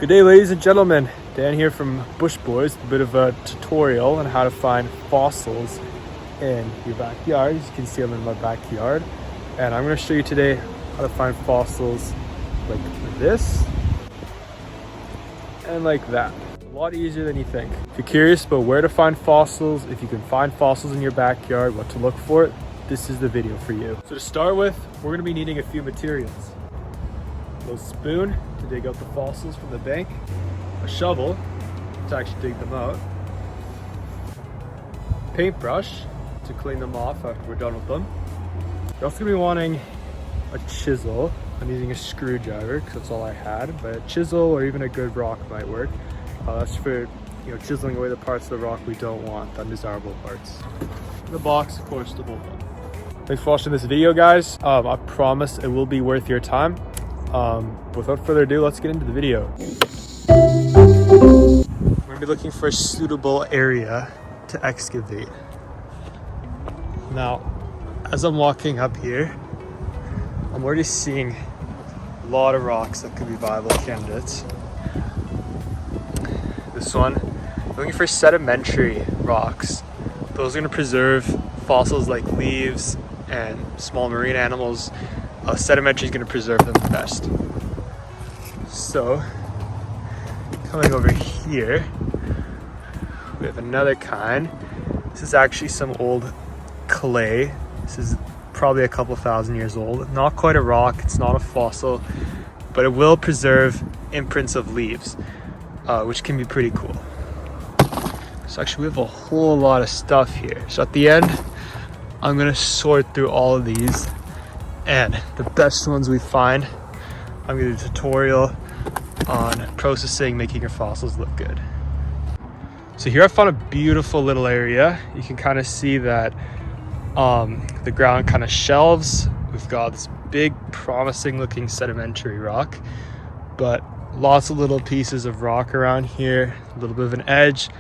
Good day, ladies and gentlemen. Dan here from Bush Boys, a bit of a tutorial on how to find fossils in your backyard. As you can see, I'm in my backyard, and I'm going to show you today how to find fossils like this and like that. A lot easier than you think. If you're curious about where to find fossils, if you can find fossils in your backyard, what to look for, this is the video for you. So to start with, we're going to be needing a few materials. A little spoon to dig out the fossils from the bank, a shovel to actually dig them out, paintbrush to clean them off after we're done with them. You're also going to be wanting a chisel. I'm using a screwdriver because that's all I had, but a chisel or even a good rock might work. That's for chiseling away the parts of the rock we don't want, the undesirable parts. The box, of course, to hold them. Thanks for watching this video, guys. I promise it will be worth your time. Without further ado, let's get into the video. We're gonna be looking for a suitable area to excavate. Now, as I'm walking up here, I'm already seeing a lot of rocks that could be viable candidates. This one, looking for sedimentary rocks. Those are gonna preserve fossils like leaves and small marine animals. Sedimentary is going to preserve them the best. So, coming over here, we have another kind. This is actually some old clay. This is probably a couple thousand years old. Not quite a rock, it's not a fossil, but it will preserve imprints of leaves, which can be pretty cool. So actually we have a whole lot of stuff here. So at the end, I'm going to sort through all of these, and the best ones we find, I'm going to do a tutorial on processing, making your fossils look good. So here I found a beautiful little area. You can kind of see that the ground kind of shelves. We've got this big, promising looking sedimentary rock, but lots of little pieces of rock around here, a little bit of an edge,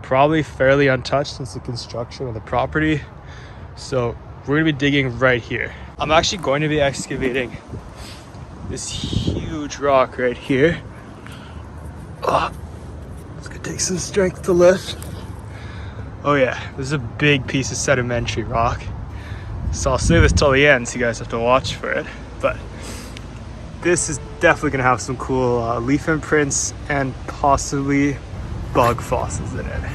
probably fairly untouched since the construction of the property. So we're going to be digging right here. I'm actually going to be excavating this huge rock right here. It's going to take some strength to lift. Oh yeah, this is a big piece of sedimentary rock. So I'll save this till the end so you guys have to watch for it. But this is definitely going to have some cool leaf imprints and possibly bug fossils in it.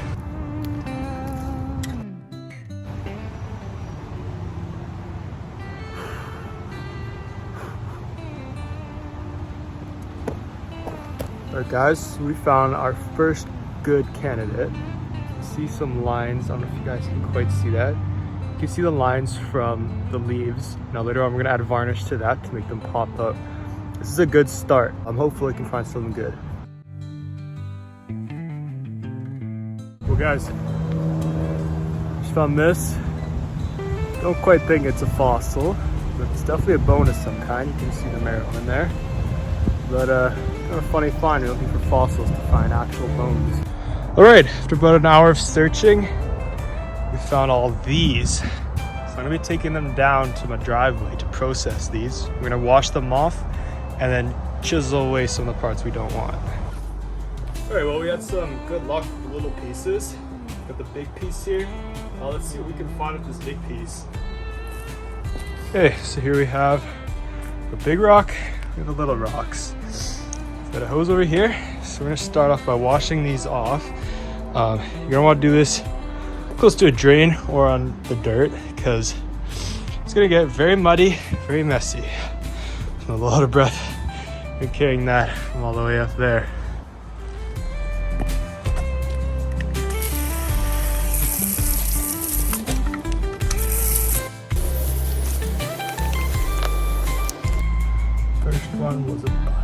Alright guys, we found our first good candidate. You see some lines, I don't know if you guys can quite see that. You can see the lines from the leaves. Now later on we're going to add varnish to that to make them pop up. This is a good start. I'm hopeful I can find something good. Well guys, just found this. Don't quite think it's a fossil, but it's definitely a bone of some kind. You can see the marrow in there. But kind of funny find. We're looking for fossils to find actual bones. All right, after about an hour of searching, we found all these. So I'm gonna be taking them down to my driveway to process these. We're gonna wash them off and then chisel away some of the parts we don't want. All right, well, we had some good luck with the little pieces. Got the big piece here. Now let's see what we can find with this big piece. Okay, so here we have the big rock and the little rocks. Got a hose over here, so we're gonna start off by washing these off. You're gonna want to do this close to a drain or on the dirt because it's gonna get very muddy, very messy. A lot of breath in carrying that from all the way up there. First one was a bust.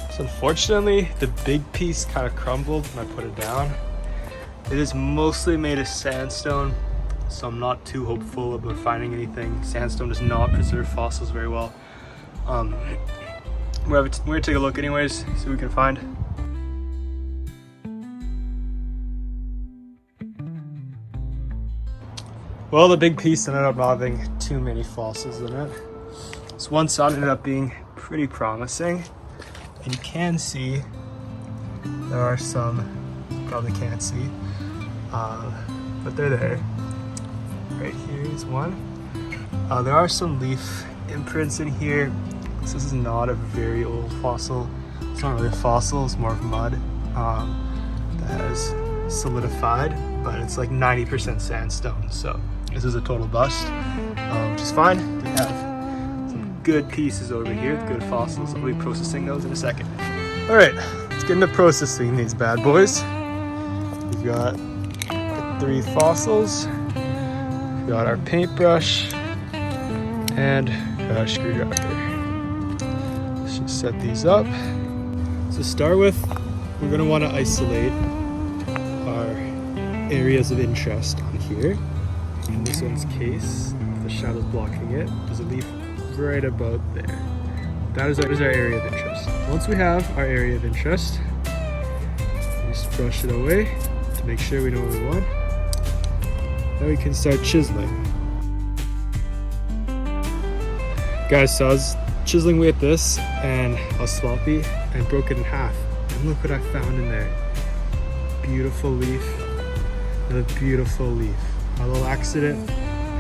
So unfortunately, the big piece kind of crumbled when I put it down. It is mostly made of sandstone, so I'm not too hopeful about finding anything. Sandstone does not preserve fossils very well. We're gonna take a look anyways, see what we can find. Well, the big piece ended up not having too many fossils in it. This one side ended up being pretty promising. And you can see there are some, you probably can't see, but they're there. Right here is one. There are some leaf imprints in here. This is not a very old fossil. It's not really a fossil, it's more of mud that has solidified, but it's like 90% sandstone. So this is a total bust, which is fine. We have some good pieces over here, good fossils. I'll be processing those in a second. All right, let's get into processing these bad boys. We've got our 3 fossils. We've got our paintbrush and our screwdriver. Let's just set these up. So to start with, we're gonna wanna isolate our areas of interest on here. In this one's case, the shadow's blocking it. There's a leaf right about there. That is our area of interest. Once we have our area of interest, just brush it away to make sure we know what we want. Then we can start chiseling. Guys, so I was chiseling away at this and I was sloppy and broke it in half. And look what I found in there. Beautiful leaf. Another beautiful leaf. My little accident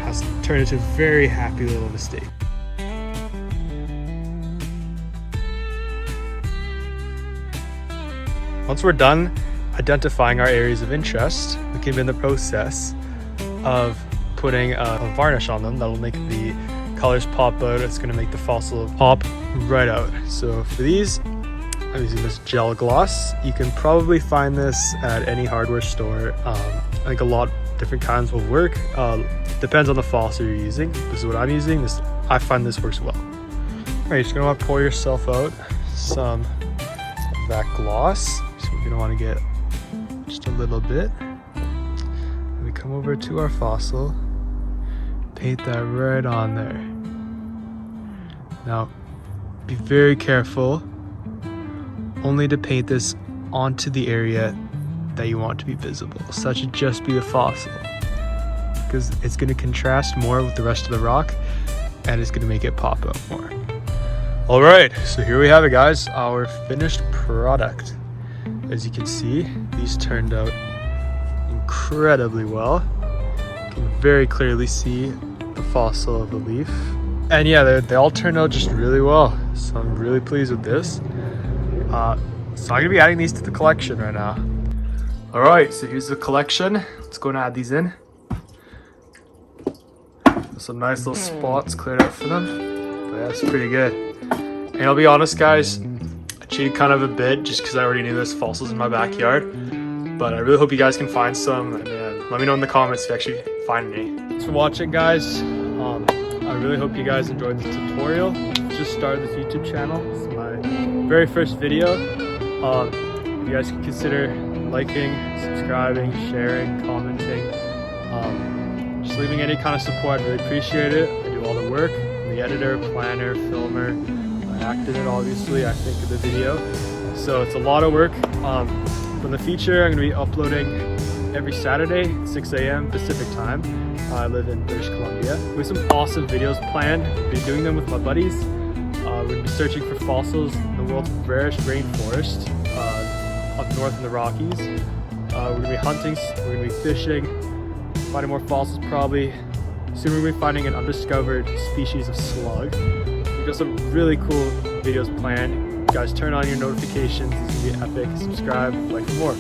has turned into a very happy little mistake. Once we're done identifying our areas of interest, we can begin the process of putting a varnish on them that'll make the colors pop out. It's going to make the fossil pop right out. So for these, I'm using this gel gloss. You can probably find this at any hardware store. I think a lot of different kinds will work. Depends on the fossil you're using. This is what I'm using. I find this works well. All right, you're just going to want to pour yourself out some of that gloss. So you're going to want to get just a little bit. And we come over to our fossil, paint that right on there. Now, be very careful only to paint this onto the area that you want to be visible. So that should just be the fossil, because it's going to contrast more with the rest of the rock and it's going to make it pop out more. All right, so here we have it, guys, our finished product. As you can see, these turned out incredibly well. You can very clearly see the fossil of the leaf. And yeah, they all turned out just really well. So I'm really pleased with this. So I'm gonna be adding these to the collection right now. All right, so here's the collection. Let's go and add these in. Some nice little spots cleared out for them. But yeah, it's pretty good. And I'll be honest, guys, I cheated kind of a bit just because I already knew there's fossils in my backyard. But I really hope you guys can find some, and let me know in the comments if you actually find any. Thanks for watching, guys. I really hope you guys enjoyed the tutorial. Just started this YouTube channel. It's my very first video. You guys can consider liking, subscribing, sharing, commenting, just leaving any kind of support. I really appreciate it. I do all the work. I'm the editor, planner, filmer. I acted it, obviously. I think of the video. So it's a lot of work. For the future, I'm going to be uploading every Saturday, 6 a.m. Pacific time. I live in British Columbia. We have some awesome videos planned. I'll be doing them with my buddies. We're going to be searching for fossils in the world's rarest rainforest up north in the Rockies. We're going to be hunting, we're going to be fishing, finding more fossils probably. Soon we're going to be finding an undiscovered species of slug. We've got some really cool videos planned. Guys, turn on your notifications. It's going to be epic. Subscribe, like for more.